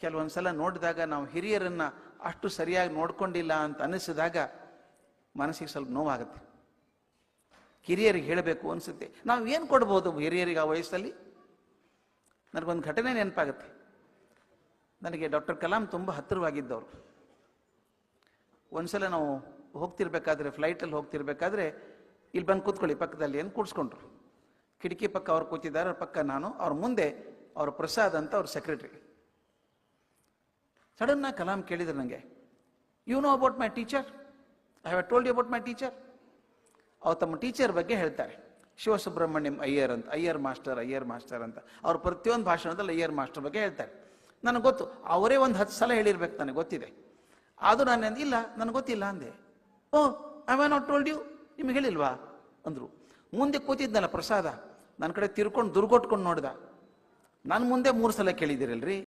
ಕೆಲವೊಂದ್ಸಲ ನೋಡಿದಾಗ ನಾವು ಹಿರಿಯರನ್ನ ಅಷ್ಟು ಸರಿಯಾಗಿ ನೋಡ್ಕೊಂಡಿಲ್ಲ ಅಂತ ಅನಿಸಿದಾಗ ಮನಸ್ಸಿಗೆ ಸ್ವಲ್ಪ ನೋವಾಗುತ್ತೆ. ಕಿರಿಯರಿಗೆ ಹೇಳಬೇಕು ಅನಿಸುತ್ತೆ. ನಾವು ಏನು ಕೊಡ್ಬೋದು ಹಿರಿಯರಿಗೆ ಆ ವಯಸ್ಸಲ್ಲಿ? ನನಗೊಂದು ಘಟನೆ ನೆನಪಾಗುತ್ತೆ. ನನಗೆ ಡಾಕ್ಟರ್ ಕಲಾಂ ತುಂಬ ಹತ್ತಿರವಾಗಿದ್ದವರು. ಒಂದ್ಸಲ ನಾವು ಹೋಗ್ತಿರ್ಬೇಕಾದ್ರೆ, ಫ್ಲೈಟಲ್ಲಿ ಹೋಗ್ತಿರ್ಬೇಕಾದ್ರೆ, ಇಲ್ಲಿ ಬಂದು ಕೂತ್ಕೊಳ್ಳಿ ಪಕ್ಕದಲ್ಲಿ ಏನು ಕೂಡ್ಸ್ಕೊಂಡ್ರು. ಕಿಟಕಿ ಪಕ್ಕ ಅವ್ರು ಕೂತಿದ್ದಾರೆ, ಅವ್ರ ಪಕ್ಕ ನಾನು, ಅವ್ರ ಮುಂದೆ ಅವ್ರ ಪ್ರಸಾದ್ ಅಂತ ಅವ್ರ ಸೆಕ್ರೆಟರಿ. ಸಡನ್ನಾಗಿ ಕಲಾಂ ಕೇಳಿದ್ರು ನನಗೆ, you know about my teacher? I have told you about my teacher. ಅವ್ರು ತಮ್ಮ ಟೀಚರ್ ಬಗ್ಗೆ ಹೇಳ್ತಾರೆ, ಶಿವಸುಬ್ರಹ್ಮಣ್ಯಂ ಅಯ್ಯರ್ ಅಂತ, ಅಯ್ಯರ್ ಮಾಸ್ಟರ್ ಅಂತ. ಅವ್ರ ಪ್ರತಿಯೊಂದು ಭಾಷಣದಲ್ಲಿ ಅಯ್ಯರ್ ಮಾಸ್ಟರ್ ಬಗ್ಗೆ ಹೇಳ್ತಾರೆ. ನನಗೆ ಗೊತ್ತು, ಅವರೇ ಒಂದು 10 ಸಲ ಹೇಳಿರ್ಬೇಕು, ನನಗೆ ಗೊತ್ತಿದೆ. ಆದರೂ ನಾನು ಇಲ್ಲ, ನನಗೆ ಗೊತ್ತಿಲ್ಲ ಅಂದೆ. Oh, I have not told you, ನಿಮಗೆ ಹೇಳಿಲ್ವಾ ಅಂದರು. ಮುಂದೆ ಕೂತಿದ್ನಲ್ಲ ಪ್ರಸಾದ, ನನ್ನ ಕಡೆ ತಿರ್ಕೊಂಡು ದುರ್ಗೊಟ್ಕೊಂಡು ನೋಡ್ದ. ನಾನು ಮುಂದೆ 3 ಸಲ ಕೇಳಿದ್ದೀರಲ್ರಿ,